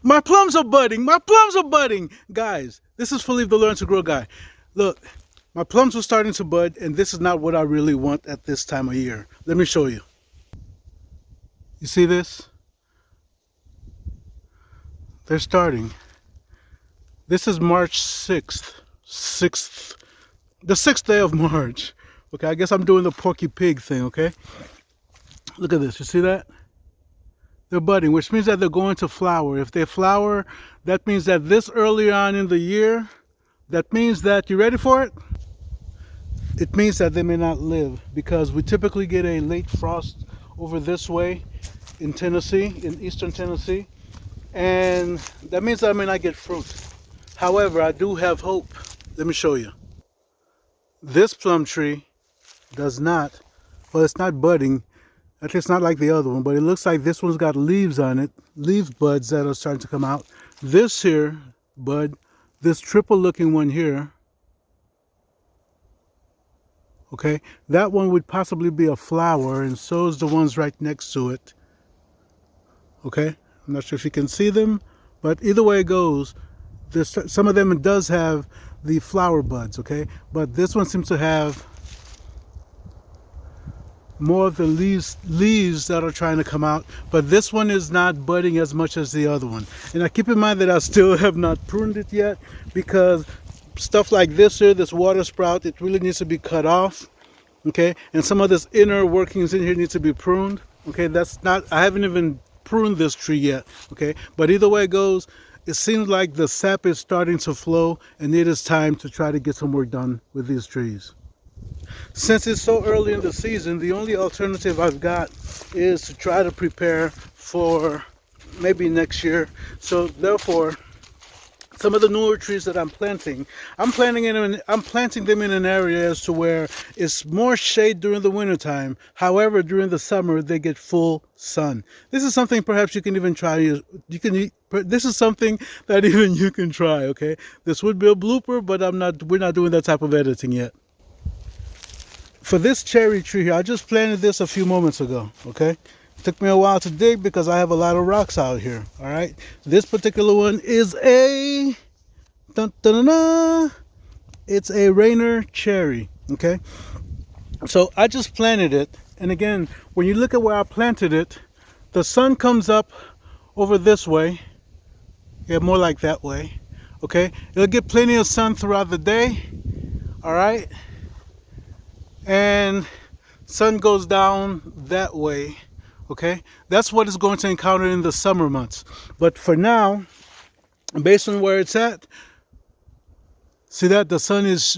My plums are budding. My plums are budding. Guys, this is Philippe the Learn to Grow guy. Look, my plums are starting to bud, and this is not what I really want at this time of year. Let me show you. You see this? They're starting. This is March 6th. The 6th day of March. Okay, I guess I'm doing the Porky Pig thing, okay? Look at this. You see that? They're budding, which means that they're going to flower. If they flower, that means that this early on in the year, that means that, you ready for it? It means that they may not live, because we typically get a late frost over this way in Tennessee, in eastern Tennessee, and that means that I may not get fruit. However, I do have hope. Let me show you. This plum tree does not, well, it's not budding. At least not like the other one, but it looks like this one's got leaves on it, leaf buds that are starting to come out. This here bud, this triple looking one here, okay, that one would possibly be a flower, and so is the ones right next to it. Okay, I'm not sure if you can see them, but either way it goes, some of them it does have the flower buds, okay, but this one seems to have more of the leaves that are trying to come out, but this one is not budding as much as the other one. And I keep in mind that I still have not pruned it yet, because stuff like this here, this water sprout, it really needs to be cut off, okay, and some of this inner workings in here needs to be pruned, okay. That's not, I haven't even pruned this tree yet, okay, but either way it goes, it seems like the sap is starting to flow, and it is time to try to get some work done with these trees. Since it's so early in the season, the only alternative I've got is to try to prepare for maybe next year. So therefore, some of the newer trees that I'm planting them in an area as to where it's more shade during the wintertime. However, during the summer, they get full sun. This is something perhaps you can even try. This is something that even you can try, okay? This would be a blooper, but we're not doing that type of editing yet. For this cherry tree here, I just planted this a few moments ago, okay? It took me a while to dig because I have a lot of rocks out here, all right? This particular one is a, it's a Rainer cherry, okay? So I just planted it, and again, when you look at where I planted it, the sun comes up over this way, yeah, more like that way, okay? It'll get plenty of sun throughout the day, all right? And sun goes down that way, okay? That's what it's going to encounter in the summer months. But for now, based on where it's at, see that the sun is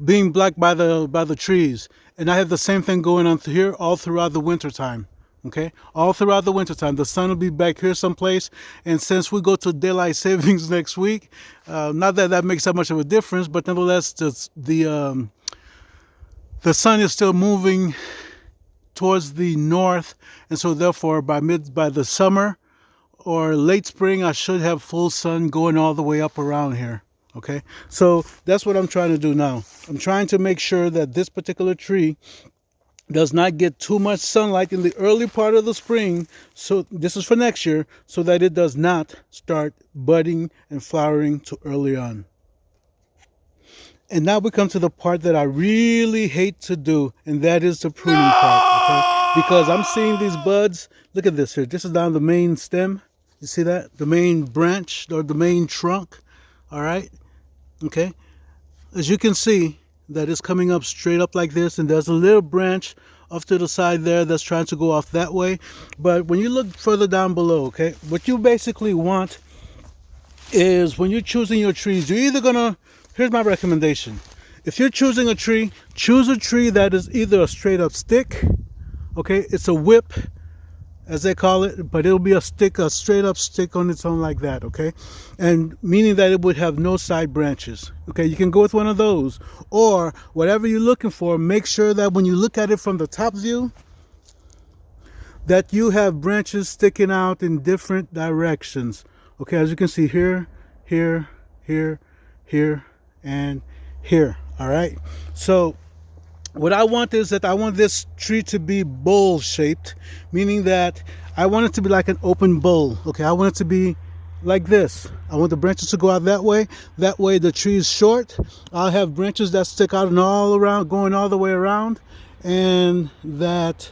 being blocked by the trees, and I have the same thing going on here all throughout the winter time. Okay, all throughout the winter time, the sun will be back here someplace, and since we go to daylight savings next week, not that that makes that much of a difference, but nevertheless, the sun is still moving towards the north, and so therefore by the summer or late spring, I should have full sun going all the way up around here. Okay, so that's what I'm trying to do now. I'm trying to make sure that this particular tree does not get too much sunlight in the early part of the spring, so this is for next year, so that it does not start budding and flowering too early on. And now we come to the part that I really hate to do, and that is the pruning part, okay? Because I'm seeing these buds. Look at this here. This is down the main stem. You see that? The main branch or the main trunk, all right? Okay? As you can see, that is coming up straight up like this, and there's a little branch off to the side there that's trying to go off that way. But when you look further down below, okay, what you basically want is when you're choosing your trees, you're either gonna, here's my recommendation. If you're choosing a tree, choose a tree that is either a straight up stick, okay, it's a whip as they call it, but it'll be a stick, a straight up stick on its own like that, okay? And meaning that it would have no side branches, okay? You can go with one of those, or whatever you're looking for, make sure that when you look at it from the top view, that you have branches sticking out in different directions, okay? As you can see here, here, here, here, and here, all right? So what I want is that I want this tree to be bowl shaped, meaning that I want it to be like an open bowl. Okay, I want it to be like this. I want the branches to go out that way. That way the tree is short. I'll have branches that stick out and all around, going all the way around, and that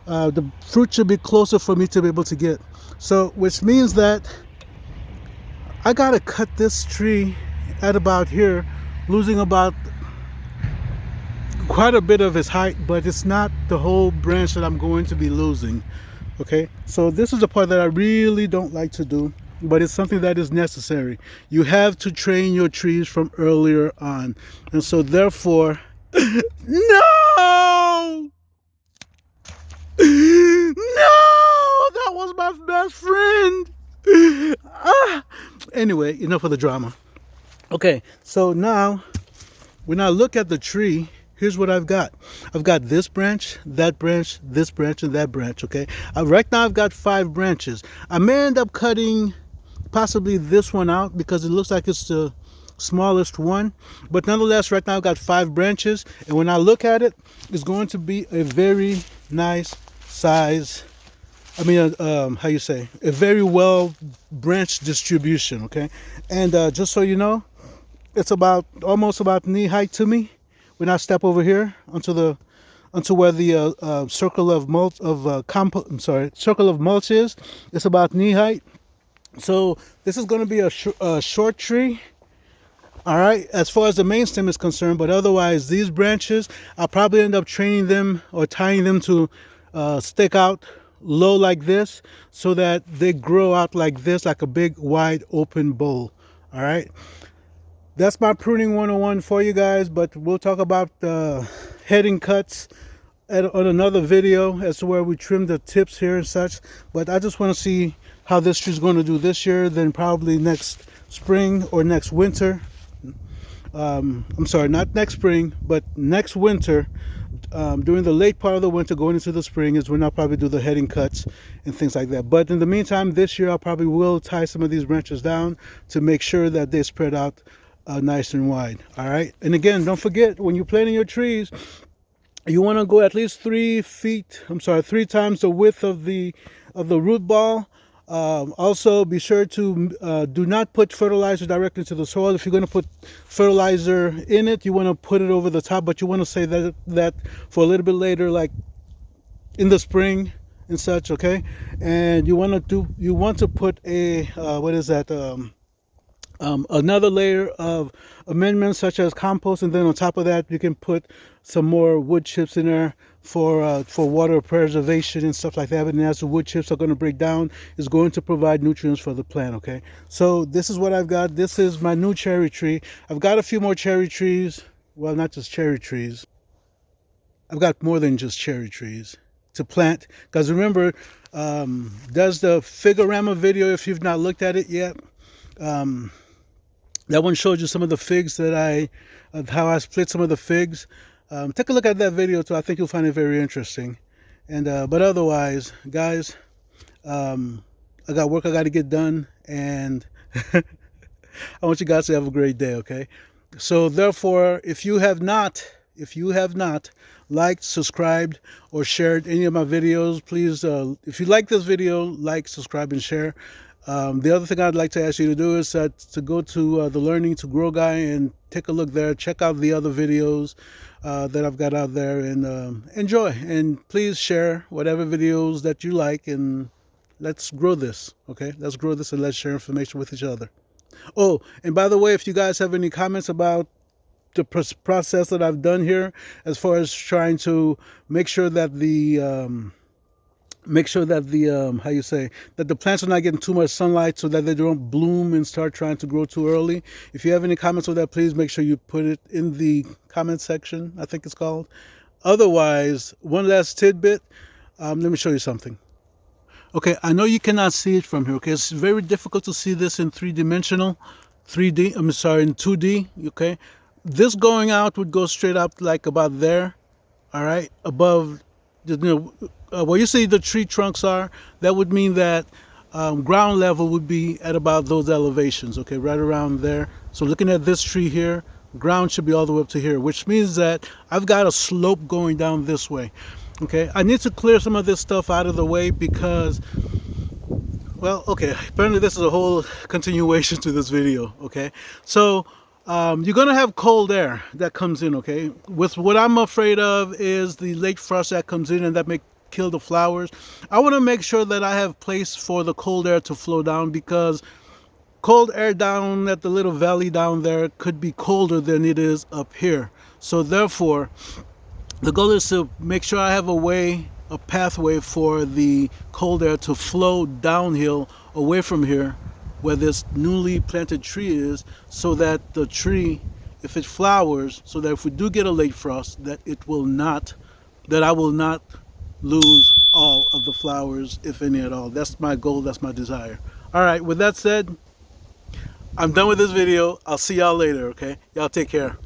the fruit should be closer for me to be able to get. So, which means that I gotta cut this tree at about here, losing about quite a bit of its height, but it's not the whole branch that I'm going to be losing. Okay, so this is the part that I really don't like to do, but it's something that is necessary. You have to train your trees from earlier on, and so therefore no, that was my best friend. Anyway, enough of the drama. Okay, so now when I look at the tree, here's what I've got. I've got this branch, that branch, this branch, and that branch, okay? Right now I've got 5 branches. I may end up cutting possibly this one out because it looks like it's the smallest one. But nonetheless, right now I've got 5 branches. And when I look at it, it's going to be a very nice size. I mean, how you say? A very well branched distribution, okay? And just so you know, it's about almost about knee height to me. When I step over here onto where the circle of mulch circle of mulch is, it's about knee height. So this is going to be a short tree, all right, as far as the main stem is concerned. But otherwise, these branches, I'll probably end up training them or tying them to stick out low like this, so that they grow out like this, like a big wide open bowl. All right. That's my pruning 101 for you guys, but we'll talk about heading cuts on another video as to where we trim the tips here and such. But I just want to see how this tree's going to do this year, then probably next spring or next winter. I'm sorry, not next spring, but next winter. During the late part of the winter, going into the spring, is when I'll probably do the heading cuts and things like that. But in the meantime, this year I probably will tie some of these branches down to make sure that they spread out nice and wide. All right, and again, don't forget, when you're planting your trees, you want to go at least 3 times the width of the root ball. Also, be sure to do not put fertilizer directly into the soil. If you're going to put fertilizer in it, you want to put it over the top, but you want to say that for a little bit later, like in the spring and such. Okay, and you want to put a another layer of amendments such as compost, and then on top of that you can put some more wood chips in there for water preservation and stuff like that. And as the wood chips are going to break down, it's going to provide nutrients for the plant. Okay, so this is what I've got. This is my new cherry tree. I've got a few more cherry trees. Well, not just cherry trees. I've got more than just cherry trees to plant, because remember, does the Figorama video, if you've not looked at it yet, that one showed you some of the figs of how I split some of the figs. Take a look at that video too. I think you'll find it very interesting. And but otherwise, guys, I got work I got to get done, and I want you guys to have a great day. Okay, so therefore, if you have not liked, subscribed, or shared any of my videos, please, if you like this video, like, subscribe, and share. The other thing I'd like to ask you to do is to go to the Learning to Grow guy and take a look there. Check out the other videos that I've got out there, and enjoy. And please share whatever videos that you like, and let's grow this. Okay, let's grow this, and let's share information with each other. Oh, and by the way, if you guys have any comments about the process that I've done here, as far as trying to make sure that the how you say, that the plants are not getting too much sunlight, so that they don't bloom and start trying to grow too early. If you have any comments on that, please make sure you put it in the comment section, I think it's called. Otherwise, one last tidbit, let me show you something. Okay, I know you cannot see it from here. Okay, it's very difficult to see this in in 2D. Okay, this going out would go straight up like about there. All right, above, where you see the tree trunks are, that would mean that ground level would be at about those elevations. Okay, right around there. So looking at this tree here, ground should be all the way up to here, which means that I've got a slope going down this way. Okay, I need to clear some of this stuff out of the way because, well, okay, apparently this is a whole continuation to this video. Okay, so you're gonna have cold air that comes in. Okay, with what I'm afraid of is the late frost that comes in and that may kill the flowers. I want to make sure that I have place for the cold air to flow down, because cold air down at the little valley down there could be colder than it is up here. So therefore, the goal is to make sure I have a pathway for the cold air to flow downhill away from here where this newly planted tree is, so that the tree, if it flowers, so that if we do get a late frost, that I will not lose all of the flowers, if any at all. That's my goal, that's my desire. All right, with that said, I'm done with this video. I'll see y'all later, okay? Y'all take care.